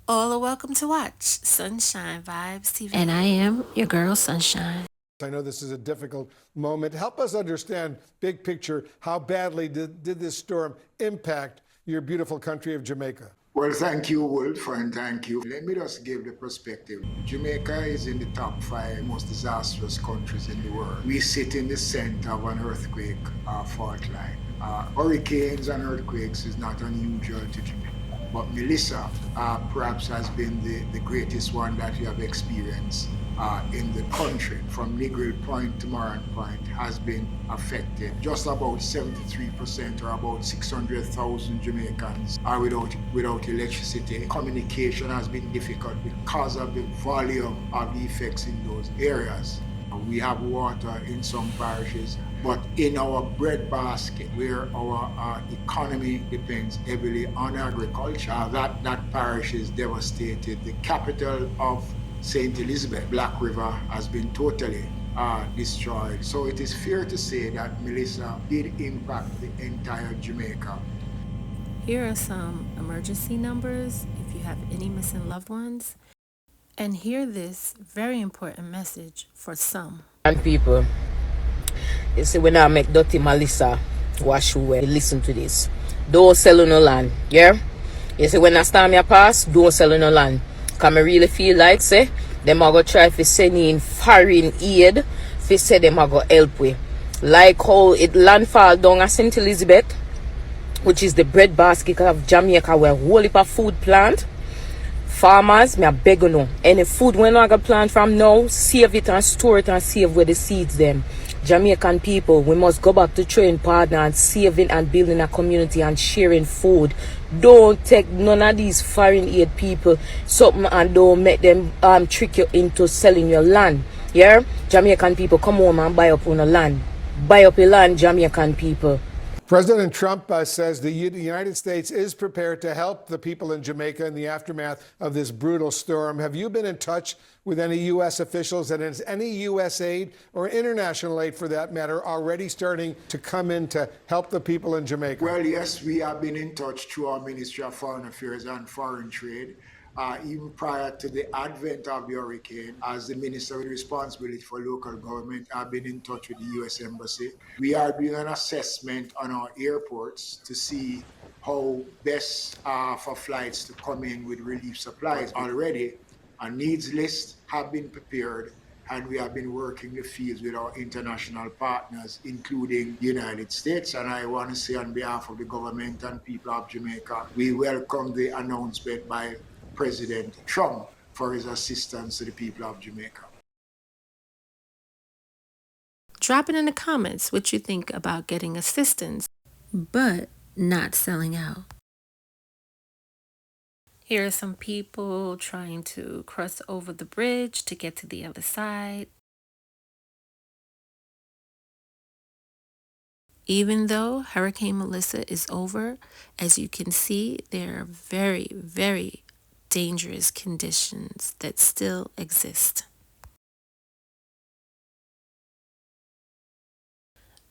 All are welcome to watch Sunshine Vibes TV. And I am your girl, Sunshine. I know this is a difficult moment. Help us understand, big picture, how badly did this storm impact your beautiful country of Jamaica? Well, thank you, Wolf, and thank you. Let me just give the perspective. Jamaica is in the top 5 most disastrous countries in the world. We sit in the center of an earthquake fault line. Hurricanes and earthquakes is not unusual to Jamaica. But Melissa perhaps has been the greatest one that we have experienced in the country. From Negril Point to Moran Point has been affected. Just about 73% or about 600,000 Jamaicans are without electricity. Communication has been difficult because of the volume of the effects in those areas. We have water in some parishes, but in our bread basket, where our economy depends heavily on agriculture, that parish is devastated. The capital of St. Elizabeth, Black River, has been totally destroyed. So it is fair to say that Melissa did impact the entire Jamaica. Here are some emergency numbers if you have any missing loved ones. And hear this very important message for some. And people, you see, when I make dirty Melissa wash away, listen to this. Don't sell no land, yeah? You see, when I start me pass, don't sell no land. Because I really feel like, say, them are going to try to send in foreign aid, to say them are going to help with. Like how it landfall down at St. Elizabeth, which is the bread basket of Jamaica, where a whole heap of food plant. Farmers, me a beg you know, any food when I got plant from now, save it and store it and save where the seeds them. Jamaican people, we must go back to train partner and saving and building a community and sharing food. Don't take none of these foreign aid people something and don't make them trick you into selling your land. Yeah? Jamaican people, come home and buy up on a land. Buy up your land, Jamaican people. President Trump says the United States is prepared to help the people in Jamaica in the aftermath of this brutal storm. Have you been in touch with any U.S. officials, and is any U.S. aid or international aid, for that matter, already starting to come in to help the people in Jamaica? Well, yes, we have been in touch through our Ministry of Foreign Affairs and Foreign Trade. Even prior to the advent of the hurricane, as the Minister with responsibility for local government, I've been in touch with the U.S. Embassy. We are doing an assessment on our airports to see how best for flights to come in with relief supplies. Already, a needs list have been prepared, and we have been working the fields with our international partners, including the United States. And I want to say on behalf of the government and people of Jamaica, we welcome the announcement by President Trump for his assistance to the people of Jamaica. Drop it in the comments what you think about getting assistance, but not selling out. Here are some people trying to cross over the bridge to get to the other side. Even though Hurricane Melissa is over, as you can see, there are very, very dangerous conditions that still exist.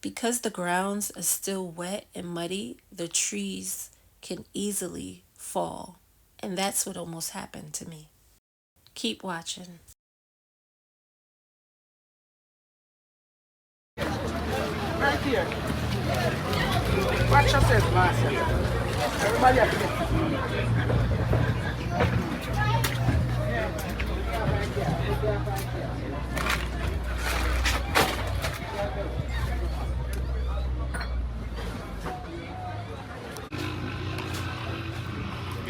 Because the grounds are still wet and muddy, the trees can easily fall. And that's what almost happened to me. Keep watching. Right here. Watch yourself, Marcel. Everybody have to get.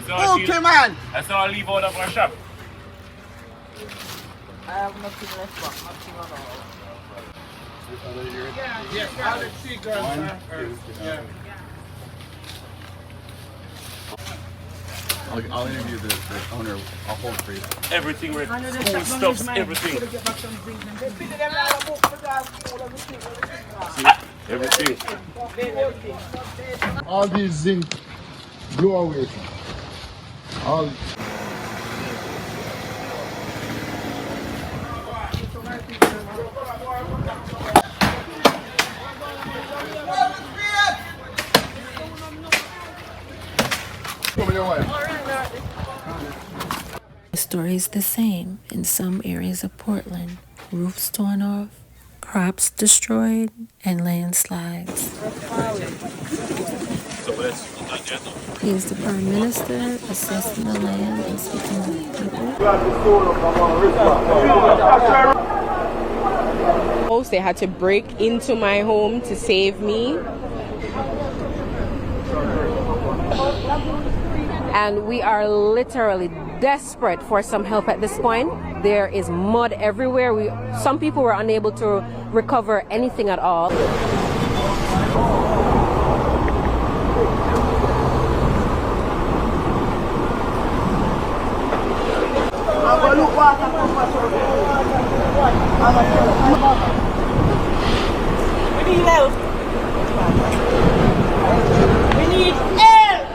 Okay, man. That's all I leave out of our shop. I have nothing left back. Nothing at all. Yes, I'll let see girls. Yeah. I'll interview the owner. I'll hold it for you. Everything with school stuffs, everything. Everything. All these zinc blow away. All. Come on, your way. The story is the same in some areas of Portland. Roofs torn off, crops destroyed, and landslides. Here's the Prime Minister assessing the land and speaking to the people. They had to break into my home to save me. And we are literally desperate for some help at this point. There is mud everywhere. Some people were unable to recover anything at all. We need help. We need help.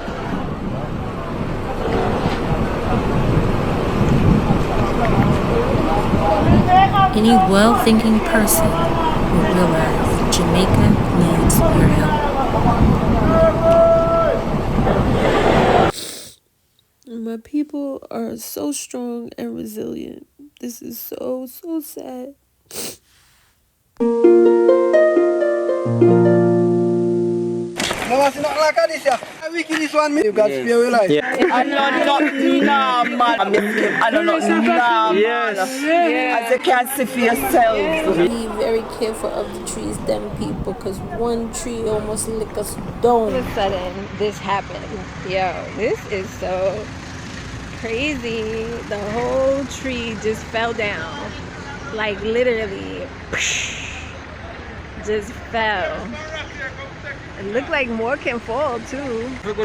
Any well-thinking person will realize Jamaica needs your help. My people are so strong and resilient. This is so sad. No, it's not like this. We kill this one. You got to spare your life. I know not normal. I know not normal. Yes. As you can see for yourself. Be very careful of the trees, them people, because one tree almost licked us down. All of a sudden, this happened. Yo, this is so crazy. The whole tree just fell down. Like literally, just fell. It looked like more can fall too. With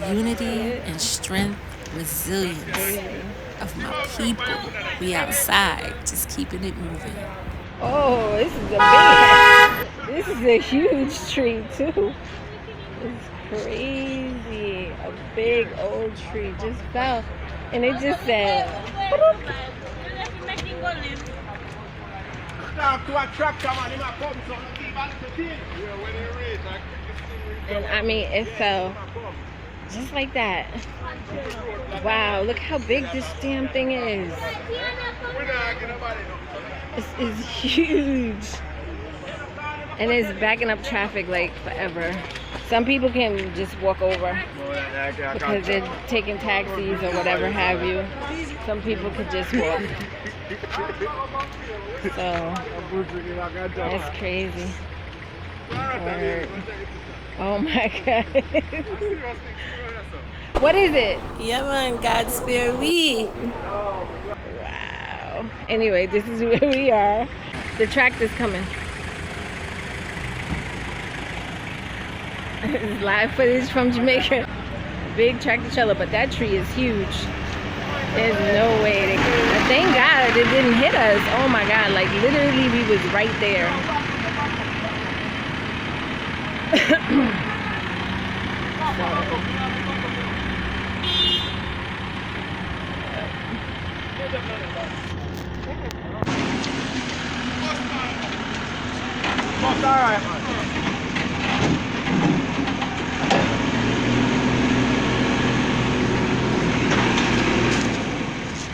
unity and strength, resilience of my people, we outside, just keeping it moving. Oh, this is a huge tree too. It's crazy. A big old tree just fell, and it just said. And I mean, it fell just like that. Wow, look how big this damn thing is. It's huge. And it's backing up traffic like forever. Some people can just walk over because they're taking taxis or whatever have you. Some people could just walk. So, that's crazy. Word. Oh my God. What is it? Yeah, man, God spare we. Wow. Anyway, this is where we are. The tractor's coming. This is live footage from Jamaica. Big tractor trailer, but that tree is huge. There's no way. Thank God it didn't hit us. Oh my God, like literally we was right there.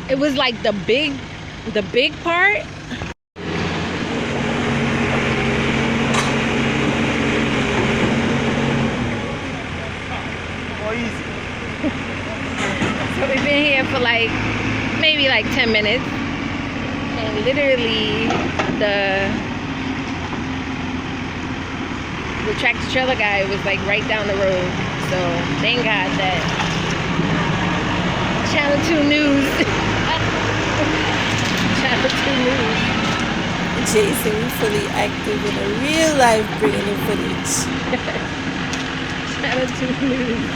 It was like the big part. So we've been here for like maybe like 10 minutes, and literally the tractor trailer guy was like right down the road. So thank God that Channel 2 News. Channel 2 News. Jason fully active in a real life bringing in footage. Channel 2 News.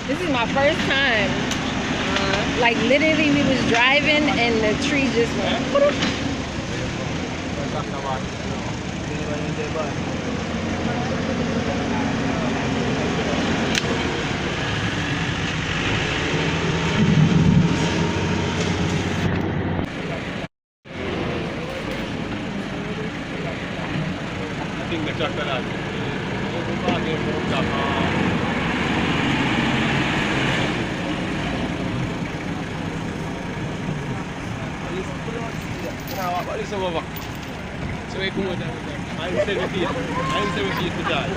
This is my first time. Like literally we was driving and the tree just went. I think the chocolate. What is over? So we go down. I'm 7 feet. I'm 7 feet to die.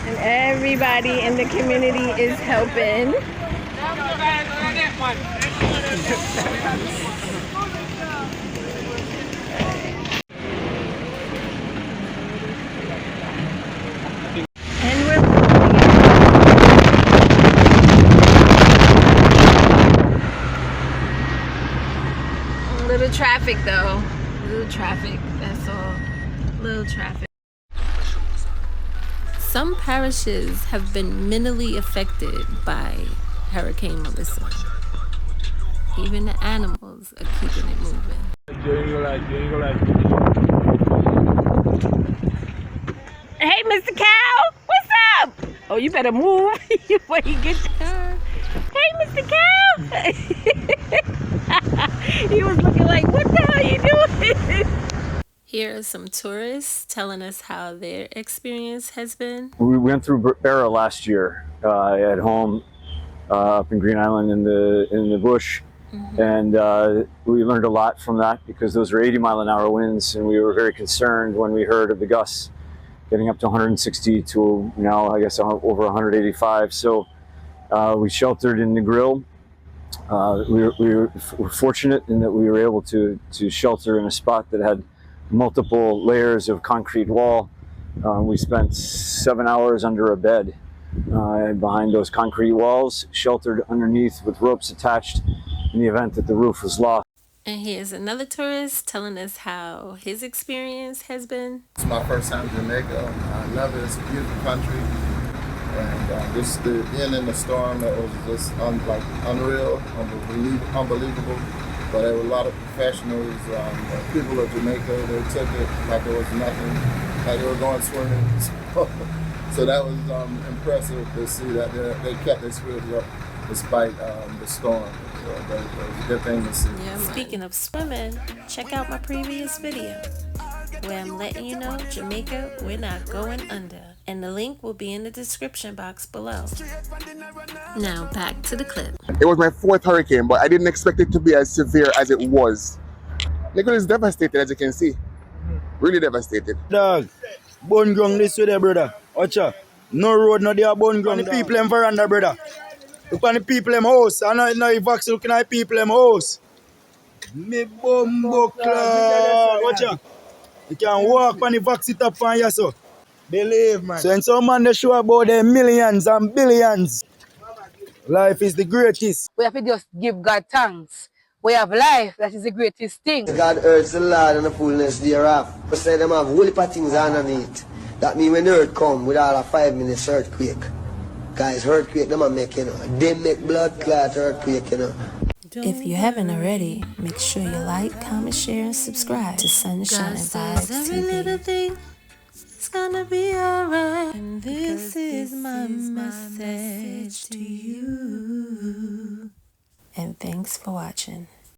And everybody in the community is helping. And we're a little traffic though. Little traffic, that's all. Little traffic. Some parishes have been mentally affected by Hurricane Melissa. Even the animals are keeping it moving. Hey, Mr. Cow, what's up? Oh, you better move before you get there. Hey, Mr. Cow. He was looking like, what the hell are you doing? Here are some tourists telling us how their experience has been. We went through Barra last year at home up in Green Island in the bush, and we learned a lot from that because those were 80-mile-an-hour winds, and we were very concerned when we heard of the gusts getting up to 160 to now I guess over 185. So we sheltered in the grill. We were fortunate in that we were able to shelter in a spot that had multiple layers of concrete wall. We spent 7 hours under a bed behind those concrete walls, sheltered underneath with ropes attached in the event that the roof was lost. And here's another tourist telling us how his experience has been. It's my first time in Jamaica. I love it. It's a beautiful country. And just being in the storm, that was just unreal, unbelievable. But there were a lot of professionals, people of Jamaica. They took it like it was nothing, like they were going swimming. So that was impressive to see that they kept their spirits up despite the storm. So that was a good thing to see. Yeah, speaking of swimming, check out my previous video where I'm letting you know, Jamaica, we're not going under. And the link will be in the description box below. Now back to the clip. It was my 4th hurricane, but I didn't expect it to be as severe as it was. Nicholas is devastated, as you can see. Really devastated. Dog, bone ground this way there, brother. Watcha. No road, no there, bone ground. The people in veranda, brother. Look on the people in house. I know if Vax looking at the people in house. Me bumbo clock. Watcha. You can walk on the Vax it up on you, so. Believe, man. So when some man they show about their millions and billions, life is the greatest. We have to just give God thanks. We have life, that is the greatest thing. God urged the Lord and the fullness thereof. But say them have whole heap of things underneath. That means when the earth come with all a 5 minutes earthquake. Guys, earthquake them a make, you know. They make blood clot earthquake, you know. If you haven't already, make sure you like, comment, share, and subscribe to Sunshine Vibes every little TV. thing It's gonna be alright. And this is my message to you. And thanks for watching.